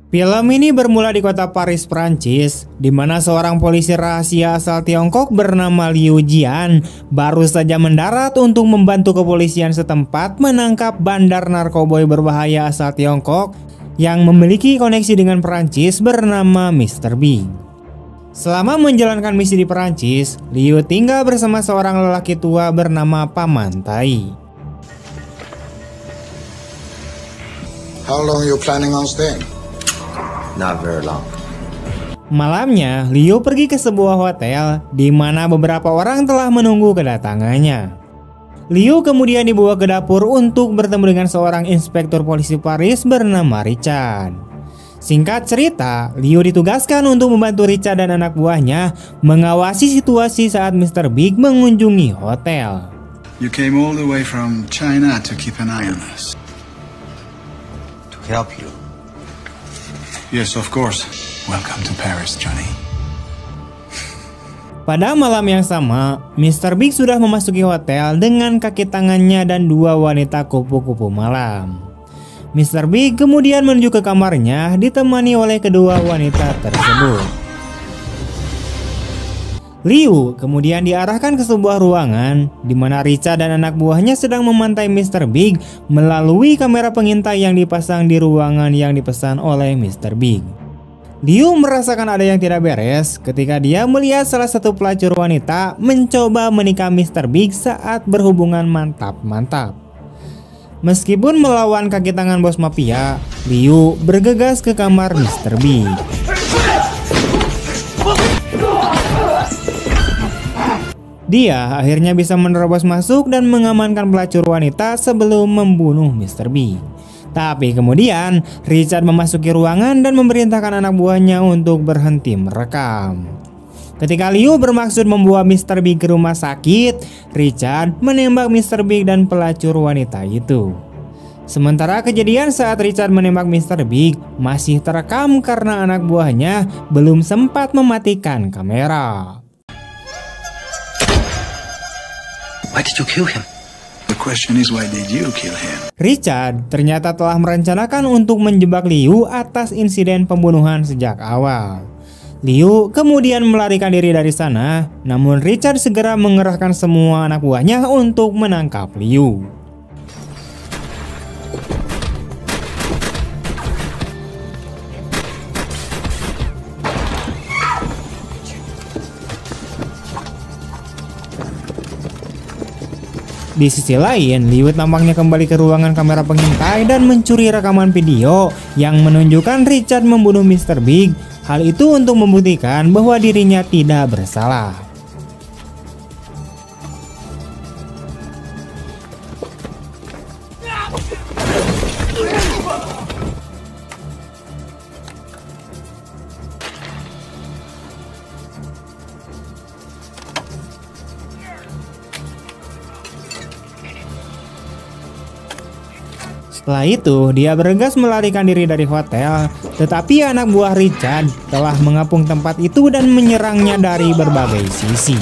Film ini bermula di kota Paris, Prancis, di mana seorang polisi rahasia asal Tiongkok bernama Liu Jian baru saja mendarat untuk membantu kepolisian setempat menangkap bandar narkoboy berbahaya asal Tiongkok yang memiliki koneksi dengan Prancis bernama Mr. Big. Selama menjalankan misi di Prancis, Liu tinggal bersama seorang lelaki tua bernama Paman Tai. How long are you planning on staying? Not very long. Malamnya, Liu pergi ke sebuah hotel di mana beberapa orang telah menunggu kedatangannya. Liu kemudian dibawa ke dapur untuk bertemu dengan seorang inspektur polisi Paris bernama Richard. Singkat cerita, Liu ditugaskan untuk membantu Richard dan anak buahnya mengawasi situasi saat Mr. Big mengunjungi hotel. You came all the way from China to keep an eye on us. To help you. Yes, of course. Welcome to Paris, Johnny. Pada malam yang sama, Mr. Big sudah memasuki hotel dengan kaki tangannya dan dua wanita kupu-kupu malam. Mr. Big kemudian menuju ke kamarnya ditemani oleh kedua wanita tersebut. Liu kemudian diarahkan ke sebuah ruangan di mana Richard dan anak buahnya sedang memantai Mr. Big melalui kamera pengintai yang dipasang di ruangan yang dipesan oleh Mr. Big. Liu merasakan ada yang tidak beres ketika dia melihat salah satu pelacur wanita mencoba menikah Mr. Big saat berhubungan mantap-mantap. Meskipun melawan kaki tangan bos mafia, Liu bergegas ke kamar Mr. Big. Dia akhirnya bisa menerobos masuk dan mengamankan pelacur wanita sebelum membunuh Mr. Big. Tapi kemudian Richard memasuki ruangan dan memerintahkan anak buahnya untuk berhenti merekam. Ketika Liu bermaksud membawa Mr. Big ke rumah sakit, Richard menembak Mr. Big dan pelacur wanita itu. Sementara kejadian saat Richard menembak Mr. Big masih terekam karena anak buahnya belum sempat mematikan kamera. Why did you kill him? The question is, why did you kill him? Richard ternyata telah merencanakan untuk menjebak Liu atas insiden pembunuhan sejak awal. Liu kemudian melarikan diri dari sana, namun Richard segera mengerahkan semua anak buahnya untuk menangkap Liu. Di sisi lain, Liu tampaknya kembali ke ruangan kamera pengintai dan mencuri rekaman video yang menunjukkan Richard membunuh Mr. Big. Hal itu untuk membuktikan bahwa dirinya tidak bersalah. Setelah itu, dia bergegas melarikan diri dari hotel, tetapi anak buah Richard telah mengepung tempat itu dan menyerangnya dari berbagai sisi.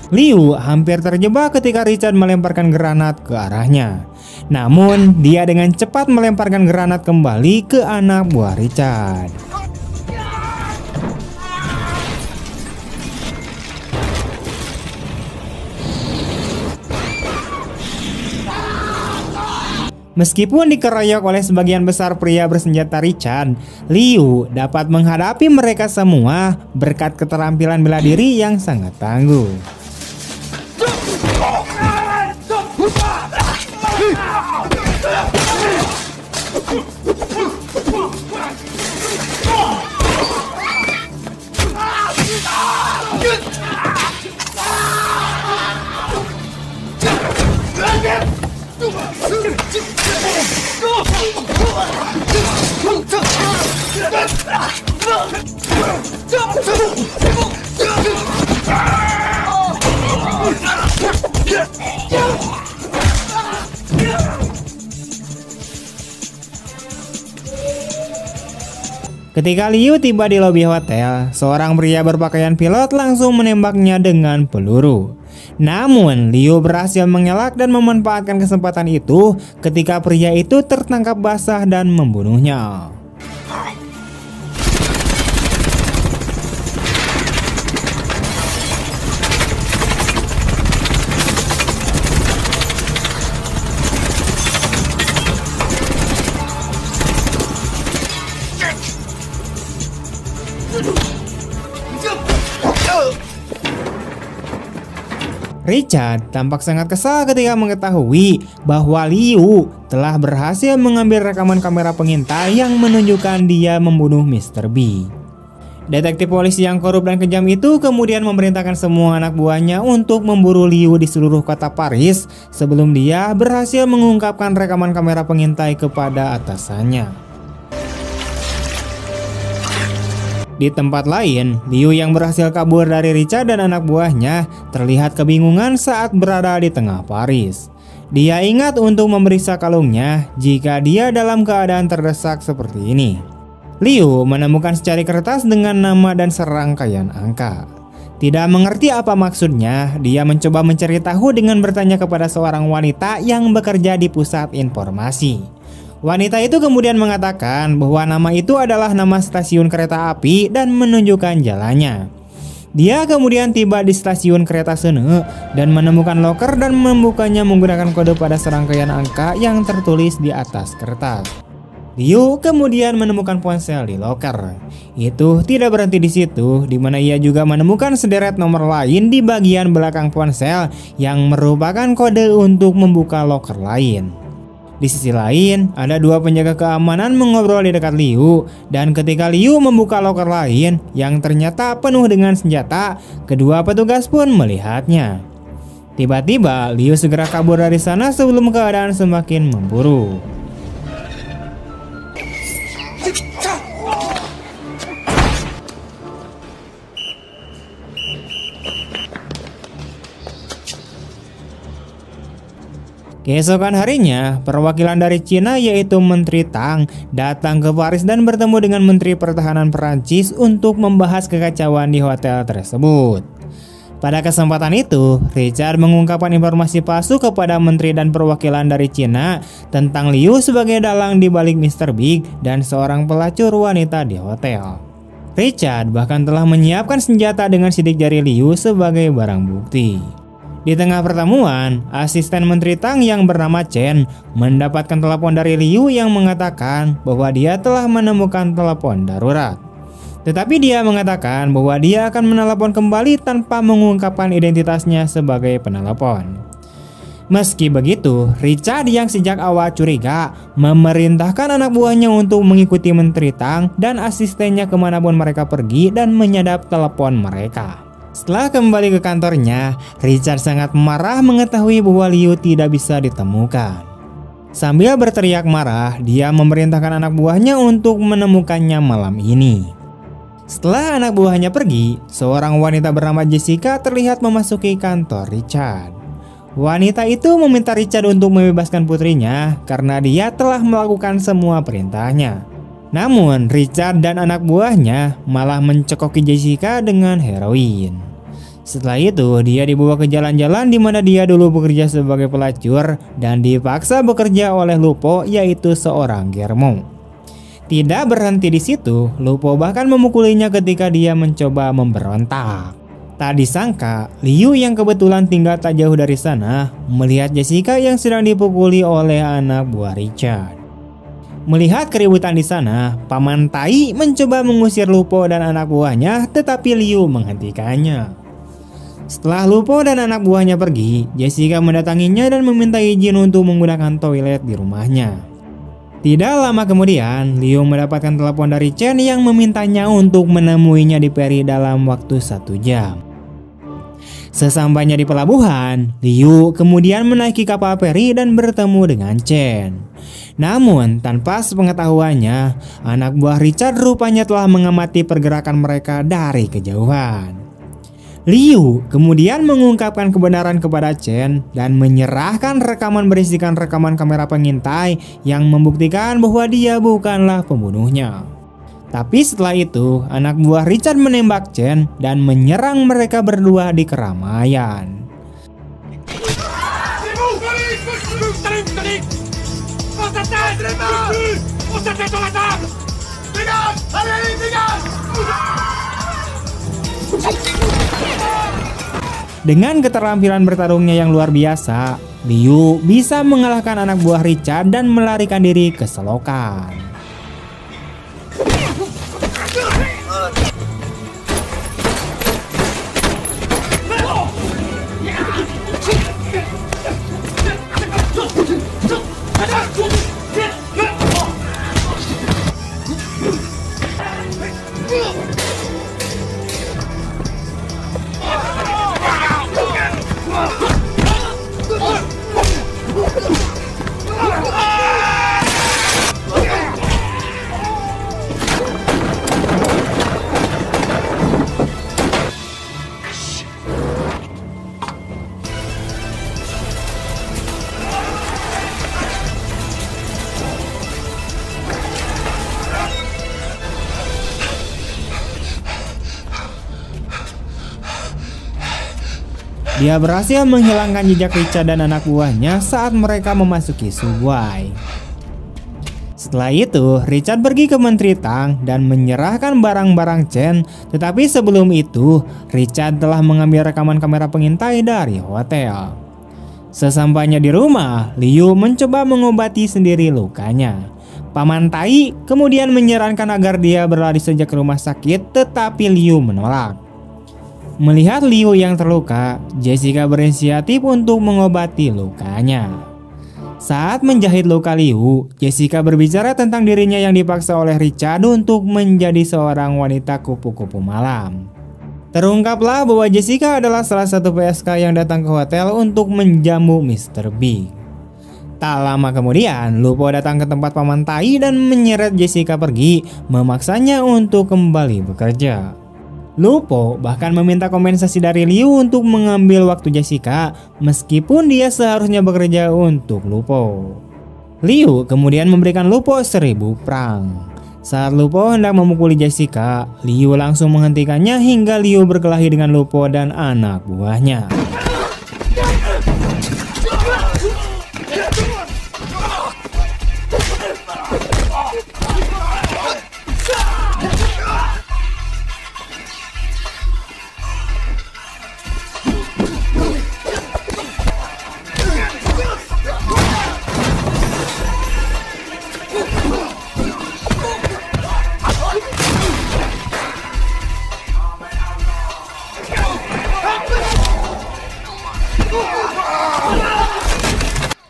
Liu hampir terjebak ketika Richard melemparkan granat ke arahnya. Namun, dia dengan cepat melemparkan granat kembali ke anak buah Richard. Meskipun dikeroyok oleh sebagian besar pria bersenjata Richard, Liu dapat menghadapi mereka semua berkat keterampilan bela diri yang sangat tangguh. Ketika Liu tiba di lobi hotel, seorang pria berpakaian pilot langsung menembaknya dengan peluru. Namun, Liu berhasil mengelak dan memanfaatkan kesempatan itu ketika pria itu tertangkap basah dan membunuhnya. Richard tampak sangat kesal ketika mengetahui bahwa Liu telah berhasil mengambil rekaman kamera pengintai yang menunjukkan dia membunuh Mr. B. Detektif polisi yang korup dan kejam itu kemudian memerintahkan semua anak buahnya untuk memburu Liu di seluruh kota Paris sebelum dia berhasil mengungkapkan rekaman kamera pengintai kepada atasannya. Di tempat lain, Liu yang berhasil kabur dari Richard dan anak buahnya terlihat kebingungan saat berada di tengah Paris. Dia ingat untuk memeriksa kalungnya jika dia dalam keadaan terdesak seperti ini. Liu menemukan secari kertas dengan nama dan serangkaian angka. Tidak mengerti apa maksudnya, dia mencoba mencari tahu dengan bertanya kepada seorang wanita yang bekerja di pusat informasi. Wanita itu kemudian mengatakan bahwa nama itu adalah nama stasiun kereta api dan menunjukkan jalannya. Dia kemudian tiba di stasiun kereta Sene dan menemukan loker dan membukanya menggunakan kode pada serangkaian angka yang tertulis di atas kertas. Liu kemudian menemukan ponsel di loker. Itu tidak berhenti di situ, di mana ia juga menemukan sederet nomor lain di bagian belakang ponsel yang merupakan kode untuk membuka loker lain. Di sisi lain, ada dua penjaga keamanan mengobrol di dekat Liu, dan ketika Liu membuka loker lain yang ternyata penuh dengan senjata, kedua petugas pun melihatnya. Tiba-tiba, Liu segera kabur dari sana sebelum keadaan semakin memburuk. Keesokan harinya, perwakilan dari Cina yaitu Menteri Tang datang ke Paris dan bertemu dengan Menteri Pertahanan Perancis untuk membahas kekacauan di hotel tersebut. Pada kesempatan itu, Richard mengungkapkan informasi palsu kepada menteri dan perwakilan dari Cina tentang Liu sebagai dalang di balik Mr. Big dan seorang pelacur wanita di hotel. Richard bahkan telah menyiapkan senjata dengan sidik jari Liu sebagai barang bukti. Di tengah pertemuan, asisten Menteri Tang yang bernama Chen mendapatkan telepon dari Liu yang mengatakan bahwa dia telah menemukan telepon darurat. Tetapi dia mengatakan bahwa dia akan menelepon kembali tanpa mengungkapkan identitasnya sebagai penelepon. Meski begitu, Richard yang sejak awal curiga memerintahkan anak buahnya untuk mengikuti Menteri Tang dan asistennya kemanapun mereka pergi dan menyadap telepon mereka. Setelah kembali ke kantornya, Richard sangat marah mengetahui bahwa Liu tidak bisa ditemukan. Sambil berteriak marah, dia memerintahkan anak buahnya untuk menemukannya malam ini. Setelah anak buahnya pergi, seorang wanita bernama Jessica terlihat memasuki kantor Richard. Wanita itu meminta Richard untuk membebaskan putrinya karena dia telah melakukan semua perintahnya. Namun, Richard dan anak buahnya malah mencekoki Jessica dengan heroin. Setelah itu, dia dibawa ke jalan-jalan di mana dia dulu bekerja sebagai pelacur dan dipaksa bekerja oleh Lupo, yaitu seorang germo. Tidak berhenti di situ, Lupo bahkan memukulinya ketika dia mencoba memberontak. Tak disangka, Liu yang kebetulan tinggal tak jauh dari sana melihat Jessica yang sedang dipukuli oleh anak buah Richard. Melihat keributan di sana, Paman Tai mencoba mengusir Lupo dan anak buahnya, tetapi Liu menghentikannya. Setelah Lupo dan anak buahnya pergi, Jessica mendatanginya dan meminta izin untuk menggunakan toilet di rumahnya. Tidak lama kemudian, Liu mendapatkan telepon dari Chen yang memintanya untuk menemuinya di Paris dalam waktu 1 jam. Sesampainya di pelabuhan, Liu kemudian menaiki kapal feri dan bertemu dengan Chen. Namun, tanpa sepengetahuannya, anak buah Richard rupanya telah mengamati pergerakan mereka dari kejauhan. Liu kemudian mengungkapkan kebenaran kepada Chen dan menyerahkan rekaman berisikan rekaman kamera pengintai yang membuktikan bahwa dia bukanlah pembunuhnya. Tapi setelah itu, anak buah Richard menembak Chen dan menyerang mereka berdua di keramaian. Dengan keterampilan bertarungnya yang luar biasa, Liu bisa mengalahkan anak buah Richard dan melarikan diri ke selokan. Dia berhasil menghilangkan jejak Richard dan anak buahnya saat mereka memasuki subway. Setelah itu, Richard pergi ke Menteri Tang dan menyerahkan barang-barang Chen. Tetapi sebelum itu, Richard telah mengambil rekaman kamera pengintai dari hotel. Sesampainya di rumah, Liu mencoba mengobati sendiri lukanya. Paman Tai kemudian menyarankan agar dia berlari saja ke rumah sakit, tetapi Liu menolak. Melihat Liu yang terluka, Jessica berinisiatif untuk mengobati lukanya. Saat menjahit luka Liu, Jessica berbicara tentang dirinya yang dipaksa oleh Richard untuk menjadi seorang wanita kupu-kupu malam. Terungkaplah bahwa Jessica adalah salah satu PSK yang datang ke hotel untuk menjamu Mr. Big. Tak lama kemudian, Lupo datang ke tempat Paman Tai dan menyeret Jessica pergi, memaksanya untuk kembali bekerja. Lupo bahkan meminta kompensasi dari Liu untuk mengambil waktu Jessica, meskipun dia seharusnya bekerja untuk Lupo. Liu kemudian memberikan Lupo 1000 prang. Saat Lupo hendak memukuli Jessica, Liu langsung menghentikannya hingga Liu berkelahi dengan Lupo dan anak buahnya.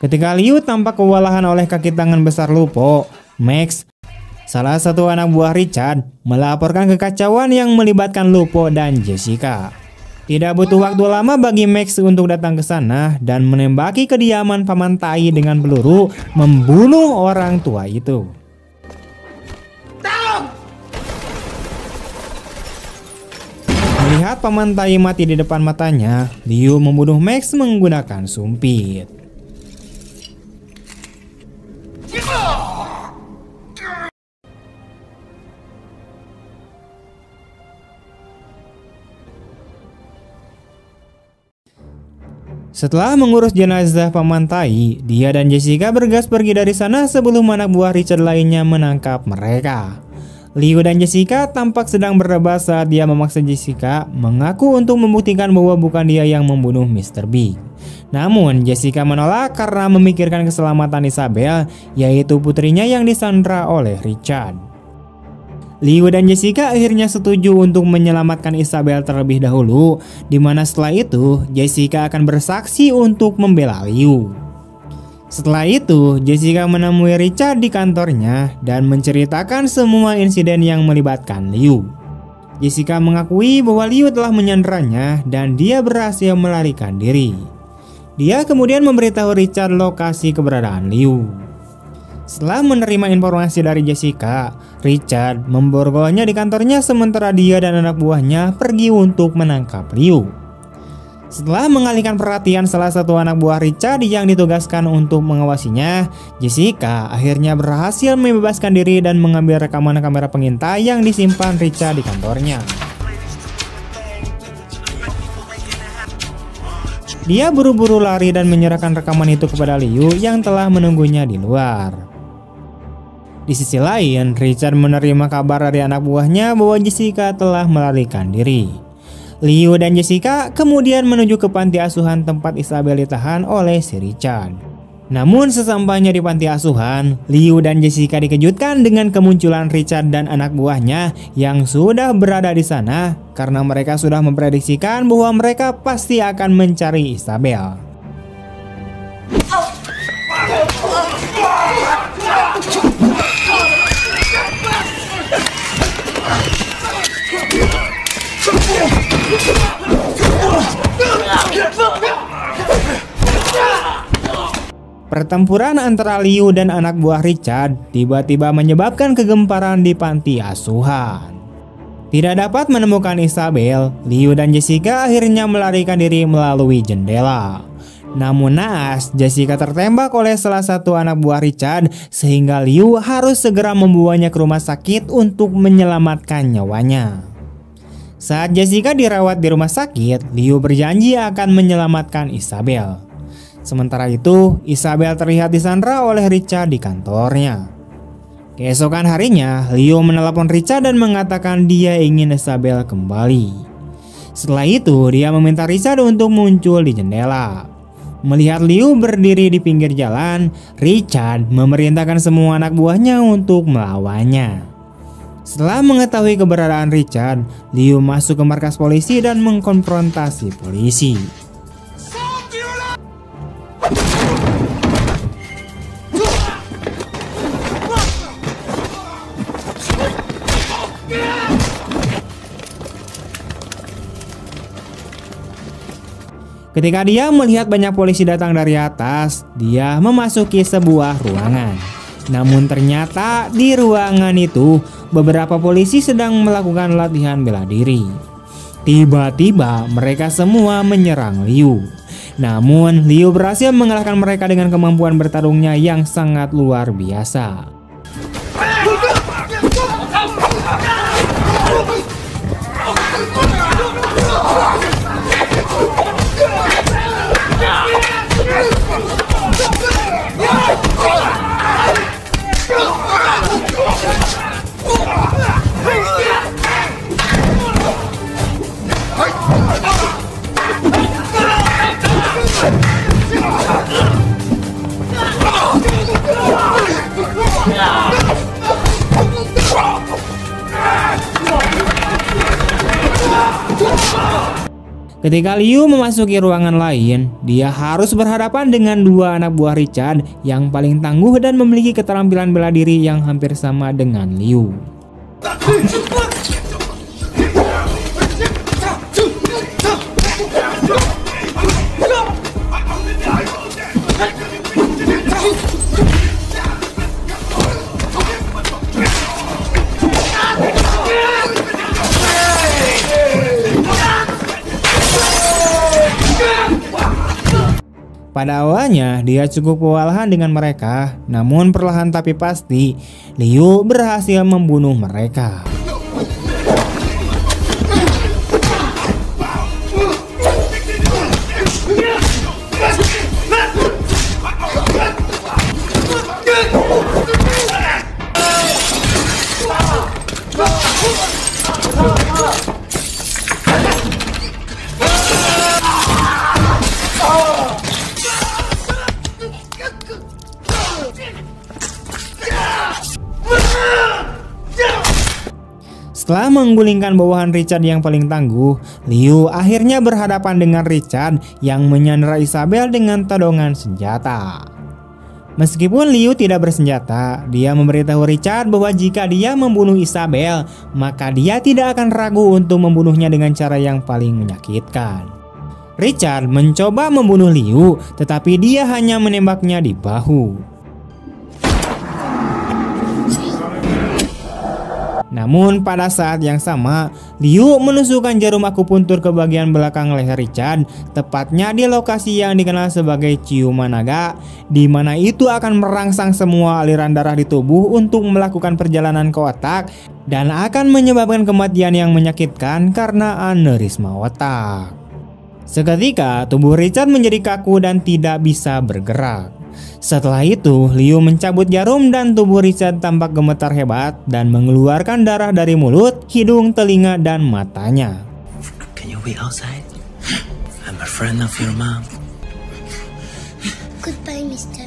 Ketika Liu tampak kewalahan oleh kaki tangan besar Lupo, Max, salah satu anak buah Richard, melaporkan kekacauan yang melibatkan Lupo dan Jessica. Tidak butuh waktu lama bagi Max untuk datang ke sana dan menembaki kediaman Paman Tai dengan peluru, membunuh orang tua itu. Melihat Paman Tai mati di depan matanya, Liu membunuh Max menggunakan sumpit. Setelah mengurus jenazah Paman Tai, dia dan Jessica bergegas pergi dari sana sebelum anak buah Richard lainnya menangkap mereka. Liu dan Jessica tampak sedang berdebat saat dia memaksa Jessica mengaku untuk membuktikan bahwa bukan dia yang membunuh Mr. Big. Namun Jessica menolak karena memikirkan keselamatan Isabel, yaitu putrinya yang disandra oleh Richard. Liu dan Jessica akhirnya setuju untuk menyelamatkan Isabel terlebih dahulu, di mana setelah itu Jessica akan bersaksi untuk membela Liu. Setelah itu, Jessica menemui Richard di kantornya dan menceritakan semua insiden yang melibatkan Liu. Jessica mengakui bahwa Liu telah menyanderanya dan dia berhasil melarikan diri. Dia kemudian memberitahu Richard lokasi keberadaan Liu. Setelah menerima informasi dari Jessica, Richard memborgolnya di kantornya sementara dia dan anak buahnya pergi untuk menangkap Liu. Setelah mengalihkan perhatian salah satu anak buah Richard yang ditugaskan untuk mengawasinya, Jessica akhirnya berhasil membebaskan diri dan mengambil rekaman kamera pengintai yang disimpan Richard di kantornya. Dia buru-buru lari dan menyerahkan rekaman itu kepada Liu yang telah menunggunya di luar. Di sisi lain, Richard menerima kabar dari anak buahnya bahwa Jessica telah melarikan diri. Liu dan Jessica kemudian menuju ke panti asuhan tempat Isabel ditahan oleh si Richard. Namun sesampainya di panti asuhan, Liu dan Jessica dikejutkan dengan kemunculan Richard dan anak buahnya yang sudah berada di sana karena mereka sudah memprediksikan bahwa mereka pasti akan mencari Isabel. Pertempuran antara Liu dan anak buah Richard tiba-tiba menyebabkan kegemparan di panti asuhan. Tidak dapat menemukan Isabel, Liu dan Jessica akhirnya melarikan diri melalui jendela. Namun naas, Jessica tertembak oleh salah satu anak buah Richard sehingga Liu harus segera membawanya ke rumah sakit untuk menyelamatkan nyawanya. Saat Jessica dirawat di rumah sakit, Liu berjanji akan menyelamatkan Isabel. Sementara itu, Isabel terlihat disandra oleh Richard di kantornya. Keesokan harinya, Liu menelepon Richard dan mengatakan dia ingin Isabel kembali. Setelah itu, dia meminta Richard untuk muncul di jendela. Melihat Liu berdiri di pinggir jalan, Richard memerintahkan semua anak buahnya untuk melawannya. Setelah mengetahui keberadaan Richard, Liu masuk ke markas polisi dan mengkonfrontasi polisi. Ketika dia melihat banyak polisi datang dari atas, dia memasuki sebuah ruangan. Namun ternyata di ruangan itu beberapa polisi sedang melakukan latihan bela diri. Tiba-tiba mereka semua menyerang Liu. Namun Liu berhasil mengalahkan mereka dengan kemampuan bertarungnya yang sangat luar biasa. Ketika Liu memasuki ruangan lain, dia harus berhadapan dengan dua anak buah Richard yang paling tangguh dan memiliki keterampilan bela diri yang hampir sama dengan Liu. Pada awalnya dia cukup kewalahan dengan mereka, namun perlahan tapi pasti Liu berhasil membunuh mereka. Setelah menggulingkan bawahan Richard yang paling tangguh, Liu akhirnya berhadapan dengan Richard yang menyandera Isabel dengan todongan senjata. Meskipun Liu tidak bersenjata, dia memberitahu Richard bahwa jika dia membunuh Isabel, maka dia tidak akan ragu untuk membunuhnya dengan cara yang paling menyakitkan. Richard mencoba membunuh Liu, tetapi dia hanya menembaknya di bahu. Namun pada saat yang sama, Liu menusukkan jarum akupuntur ke bagian belakang leher Richard, tepatnya di lokasi yang dikenal sebagai ciuman naga, di mana itu akan merangsang semua aliran darah di tubuh untuk melakukan perjalanan ke otak dan akan menyebabkan kematian yang menyakitkan karena aneurisma otak. Seketika tubuh Richard menjadi kaku dan tidak bisa bergerak. Setelah itu, Liu mencabut jarum dan tubuh Richard tampak gemetar hebat dan mengeluarkan darah dari mulut, hidung, telinga, dan matanya. Can you wait outside? I'm a friend of your mom. Goodbye, mister.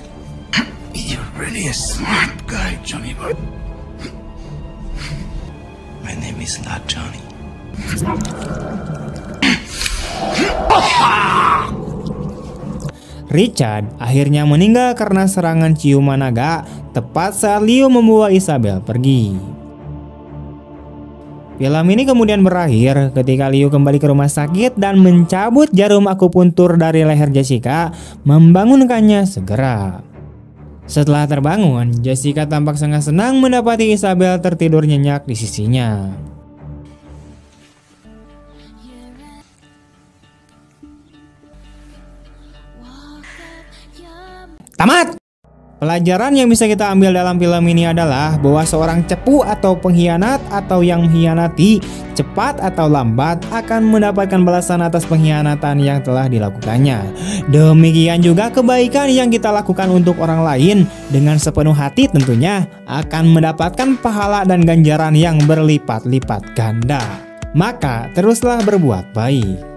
You're really a smart guy, Johnny boy. My name is not Johnny. Richard akhirnya meninggal karena serangan ciuman naga tepat saat Liu membawa Isabel pergi. Film ini kemudian berakhir ketika Liu kembali ke rumah sakit dan mencabut jarum akupuntur dari leher Jessica, membangunkannya segera. Setelah terbangun, Jessica tampak sangat senang mendapati Isabel tertidur nyenyak di sisinya. Tamat! Pelajaran yang bisa kita ambil dalam film ini adalah bahwa seorang cepu atau pengkhianat atau yang mengkhianati cepat atau lambat akan mendapatkan balasan atas pengkhianatan yang telah dilakukannya. Demikian juga kebaikan yang kita lakukan untuk orang lain dengan sepenuh hati tentunya akan mendapatkan pahala dan ganjaran yang berlipat-lipat ganda. Maka teruslah berbuat baik.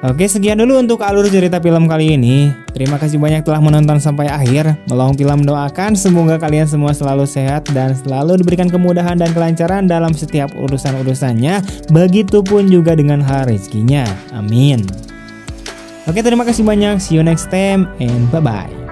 Oke, sekian dulu untuk alur cerita film kali ini. Terima kasih banyak telah menonton sampai akhir. Melong Film doakan semoga kalian semua selalu sehat dan selalu diberikan kemudahan dan kelancaran dalam setiap urusan-urusannya. Begitupun juga dengan hal rezekinya. Amin. Oke, terima kasih banyak. See you next time and bye-bye.